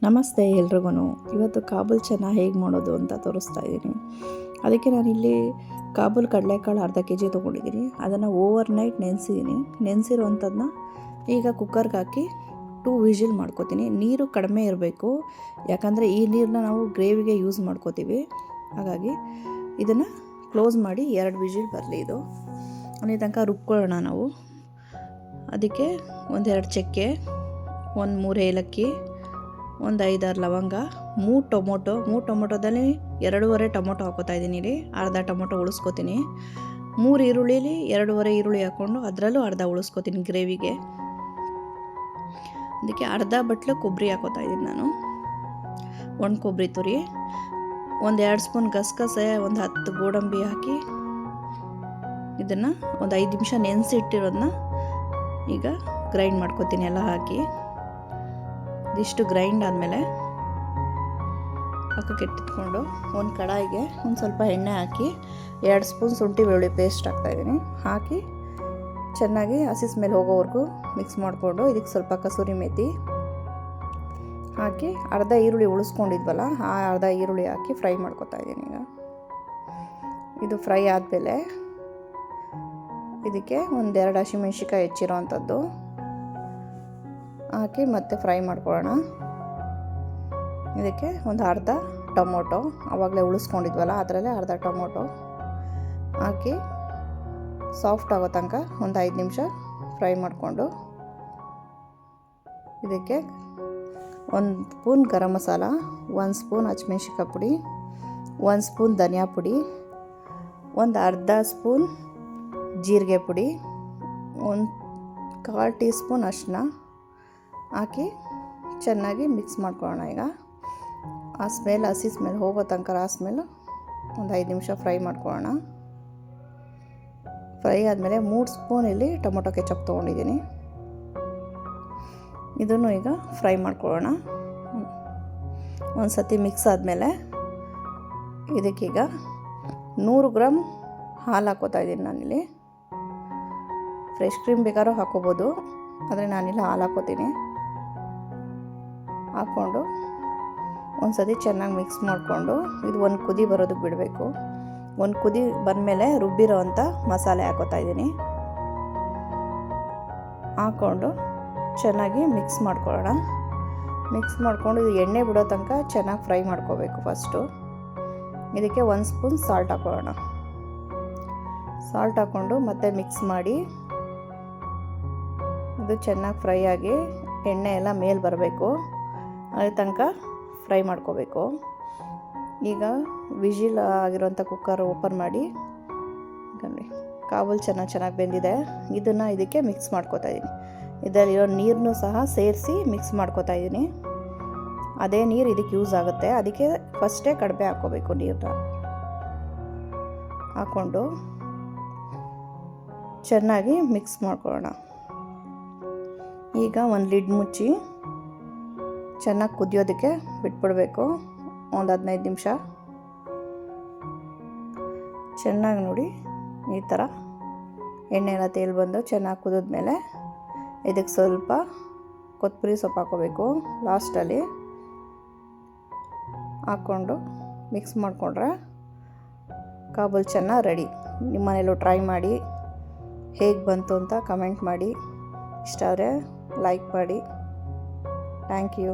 ನಮಸ್ತೆ ಎಲ್ರಿಗೂ. ಇವತ್ತು ಕಾಬೂಲ್ ಚೆನ್ನ ಹೇಗೆ ಮಾಡೋದು ಅಂತ ತೋರಿಸ್ತಾ ಇದ್ದೀನಿ. ಅದಕ್ಕೆ ನಾನಿಲ್ಲಿ ಕಾಬೂಲ್ ಕಡಲೆಕಾಳು ಅರ್ಧ kg ತೊಗೊಂಡಿದ್ದೀನಿ. ಅದನ್ನು ಓವರ್ ನೈಟ್ ನೆನೆಸಿದ್ದೀನಿ. ನೆನೆಸಿರುವಂಥದ್ದನ್ನ ಈಗ ಕುಕ್ಕರ್ಗೆ ಹಾಕಿ 2 ವಿಜಿಲ್ ಮಾಡ್ಕೋತೀನಿ. ನೀರು ಕಡಿಮೆ ಇರಬೇಕು, ಯಾಕಂದರೆ ಈ ನೀರನ್ನ ನಾವು ಗ್ರೇವಿಗೆ ಯೂಸ್ ಮಾಡ್ಕೋತೀವಿ. ಹಾಗಾಗಿ ಇದನ್ನು ಕ್ಲೋಸ್ ಮಾಡಿ 2 ವಿಜಿಲ್ ಬರಲಿ. ಇದು ಅಲ್ಲಿ ತನಕ ರುಬ್ಕೊಳ್ಳೋಣ ನಾವು. ಅದಕ್ಕೆ 1-2 ಚಕ್ಕೆ, 1-3 ಏಲಕ್ಕಿ, 1-5-6 ಲವಂಗ, 3 ಟೊಮೊಟೊದಲ್ಲಿ 2.5 ಟೊಮೊಟೊ ಹಾಕೋತಾ ಇದ್ದೀನಿ. ಇಲ್ಲಿ ಅರ್ಧ ಟೊಮೊಟೊ ಉಳಿಸ್ಕೊತೀನಿ. 3 ಈರುಳ್ಳಿಲಿ 2.5 ಈರುಳ್ಳಿ ಹಾಕ್ಕೊಂಡು ಅದರಲ್ಲೂ ಅರ್ಧ ಉಳಿಸ್ಕೊತೀನಿ ಗ್ರೇವಿಗೆ. ಅದಕ್ಕೆ ಅರ್ಧ ಬಟ್ಲು ಕೊಬ್ಬರಿ ಹಾಕೋತಾ ಇದ್ದೀನಿ ನಾನು. 1 ಕೊಬ್ಬರಿ ತುರಿ, 1-2 ಸ್ಪೂನ್ ಗಸಗಸೆ, 10 ಗೋಡಂಬಿ ಹಾಕಿ ಇದನ್ನು 5 ನಿಮಿಷ ನೆನೆಸಿಟ್ಟಿರೋದನ್ನ ಈಗ ಗ್ರೈಂಡ್ ಮಾಡ್ಕೊತೀನಿ ಎಲ್ಲ ಹಾಕಿ. ಇದಿಷ್ಟು ಗ್ರೈಂಡ್ ಆದಮೇಲೆ ಪಕ್ಕಕ್ಕೆ ಎತ್ತಿಟ್ಕೊಂಡು ಒಂದು ಕಡಾಯಿಗೆ ಸ್ವಲ್ಪ ಎಣ್ಣೆ ಹಾಕಿ 2 ಸ್ಪೂನ್ ಶುಂಠಿ ಬೆಳ್ಳುಳ್ಳಿ ಪೇಸ್ಟ್ ಹಾಕ್ತಾಯಿದ್ದೀನಿ. ಹಾಕಿ ಚೆನ್ನಾಗಿ ಹಸಿ ಸ್ಮೆಲ್ ಹೋಗೋವರೆಗೂ ಮಿಕ್ಸ್ ಮಾಡಿಕೊಂಡು ಇದಕ್ಕೆ ಸ್ವಲ್ಪ ಕಸೂರಿ ಮೇಥಿ ಹಾಕಿ ಅರ್ಧ ಈರುಳ್ಳಿ ಉಳಿಸ್ಕೊಂಡಿದ್ವಲ್ಲ ಆ ಅರ್ಧ ಈರುಳ್ಳಿ ಹಾಕಿ ಫ್ರೈ ಮಾಡ್ಕೊತಾ ಇದ್ದೀನಿ. ಈಗ ಇದು ಫ್ರೈ ಆದಮೇಲೆ ಇದಕ್ಕೆ 1-2 ಹಸಿಮೆಣ್ಸಿಕಾಯಿ ಹೆಚ್ಚಿರೋ ಅಂಥದ್ದು ಹಾಕಿ ಮತ್ತೆ ಫ್ರೈ ಮಾಡ್ಕೊಳ್ಳೋಣ. ಇದಕ್ಕೆ ಒಂದು ಅರ್ಧ ಟೊಮೊಟೊ ಆವಾಗಲೇ ಉಳಿಸ್ಕೊಂಡಿದ್ವಲ್ಲ ಅದರಲ್ಲೇ ಅರ್ಧ ಟೊಮೊಟೊ ಹಾಕಿ ಸಾಫ್ಟ್ ಆಗೋ ತನಕ 5 ನಿಮಿಷ ಫ್ರೈ ಮಾಡಿಕೊಂಡು ಇದಕ್ಕೆ 1 ಸ್ಪೂನ್ ಗರಂ ಮಸಾಲ, 1 ಸ್ಪೂನ್ ಹಸಿಮೆಣ್ಸಿಕಾಯಿ ಪುಡಿ, 1 ಸ್ಪೂನ್ ಧನಿಯಾ ಪುಡಿ, ಅರ್ಧ ಸ್ಪೂನ್ ಜೀರಿಗೆ ಪುಡಿ, 1/4 ಟೀ ಸ್ಪೂನ್ ಅರಿಶಿನ ಹಾಕಿ ಚೆನ್ನಾಗಿ ಮಿಕ್ಸ್ ಮಾಡ್ಕೊಳ್ಳೋಣ. ಈಗ ಆ ಸ್ಮೆಲ್ ಹಸಿ ಸ್ಮೆಲ್ ಹೋಗೋ ತನಕ ಆ ಸ್ಮೆಲ್ 5 ನಿಮಿಷ ಫ್ರೈ ಮಾಡ್ಕೊಳ್ಳೋಣ. ಫ್ರೈ ಆದಮೇಲೆ 3 ಸ್ಪೂನ್ ಇಲ್ಲಿ ಟೊಮೊಟೊ ಕೆಚಪ್ ತೊಗೊಂಡಿದ್ದೀನಿ. ಇದನ್ನು ಈಗ ಫ್ರೈ ಮಾಡ್ಕೊಳ್ಳೋಣ. ಒಂದು ಸತಿ ಮಿಕ್ಸ್ ಆದಮೇಲೆ ಇದಕ್ಕೀಗ 100 ಗ್ರಾಮ್ ಹಾಲು ಹಾಕೋತಾ ಇದ್ದೀನಿ ನಾನಿಲ್ಲಿ. ಫ್ರೆಶ್ ಕ್ರೀಮ್ ಬೇಕಾದ್ರೂ ಹಾಕೋಬೋದು, ಆದರೆ ನಾನಿಲ್ಲಿ ಹಾಲು ಹಾಕೋತೀನಿ. ಹಾಕ್ಕೊಂಡು ಒಂದು ಸತಿ ಚೆನ್ನಾಗಿ ಮಿಕ್ಸ್ ಮಾಡಿಕೊಂಡು ಇದು 1 ಕುದಿ ಬರೋದಕ್ಕೆ ಬಿಡಬೇಕು. 1 ಕುದಿ ಬಂದಮೇಲೆ ರುಬ್ಬಿರೋ ಅಂಥ ಮಸಾಲೆ ಹಾಕೋತಾ ಇದ್ದೀನಿ. ಹಾಕ್ಕೊಂಡು ಚೆನ್ನಾಗಿ ಮಿಕ್ಸ್ ಮಾಡ್ಕೊಳ್ಳೋಣ. ಮಿಕ್ಸ್ ಮಾಡಿಕೊಂಡು ಇದು ಎಣ್ಣೆ ಬಿಡೋ ತನಕ ಚೆನ್ನಾಗಿ ಫ್ರೈ ಮಾಡ್ಕೋಬೇಕು. ಫಸ್ಟು ಇದಕ್ಕೆ 1 ಸ್ಪೂನ್ ಸಾಲ್ಟ್ ಹಾಕೊಳ್ಳೋಣ. ಸಾಲ್ಟ್ ಹಾಕ್ಕೊಂಡು ಮತ್ತೆ ಮಿಕ್ಸ್ ಮಾಡಿ ಇದು ಚೆನ್ನಾಗಿ ಫ್ರೈ ಆಗಿ ಎಣ್ಣೆ ಎಲ್ಲ ಮೇಲೆ ಬರಬೇಕು. ಅಲ್ಲಿ ತನಕ ಫ್ರೈ ಮಾಡ್ಕೋಬೇಕು. ಈಗ ವಿಜಿಲ್ ಆಗಿರೋಂಥ ಕುಕ್ಕರ್ ಓಪನ್ ಮಾಡಿ ಕಾಬೂಲ್ ಚೆನ್ನಾಗಿ ಬೆಂದಿದೆ. ಇದನ್ನು ಇದಕ್ಕೆ ಮಿಕ್ಸ್ ಮಾಡ್ಕೋತಾ ಇದ್ದೀನಿ. ಇದರಲ್ಲಿರೋ ನೀರನ್ನು ಸಹ ಸೇರಿಸಿ ಮಿಕ್ಸ್ ಮಾಡ್ಕೋತಾ ಇದ್ದೀನಿ. ಅದೇ ನೀರು ಇದಕ್ಕೆ ಯೂಸ್ ಆಗುತ್ತೆ. ಅದಕ್ಕೆ ಫಸ್ಟೇ ಕಡಿಮೆ ಹಾಕ್ಕೋಬೇಕು ನೀರನ್ನ. ಹಾಕ್ಕೊಂಡು ಚೆನ್ನಾಗಿ ಮಿಕ್ಸ್ ಮಾಡ್ಕೊಳ್ಳೋಣ. ಈಗ ಒಂದು ಲಿಡ್ ಮುಚ್ಚಿ ಚೆನ್ನಾಗಿ ಕುದಿಯೋದಕ್ಕೆ ಬಿಟ್ಬಿಡಬೇಕು. ಒಂದು 15 ನಿಮಿಷ ಚೆನ್ನಾಗಿ ನೋಡಿ ಈ ಥರ ಎಣ್ಣೆ ಎಲ್ಲ ತೇಲ್ ಬಂದು ಚೆನ್ನಾಗಿ ಕುದಿದ್ಮೇಲೆ ಇದಕ್ಕೆ ಸ್ವಲ್ಪ ಕೊತ್ತಂಬರಿ ಸೊಪ್ಪು ಹಾಕೋಬೇಕು ಲಾಸ್ಟಲ್ಲಿ. ಹಾಕ್ಕೊಂಡು ಮಿಕ್ಸ್ ಮಾಡಿಕೊಂಡ್ರೆ ಕಾಬೂಲ್ ಚೆನ್ನ ರೆಡಿ. ನಿಮ್ಮನೇಲೂ ಟ್ರೈ ಮಾಡಿ ಹೇಗೆ ಬಂತು ಅಂತ ಕಮೆಂಟ್ ಮಾಡಿ. ಇಷ್ಟ ಆದರೆ ಲೈಕ್ ಮಾಡಿ. Thank you.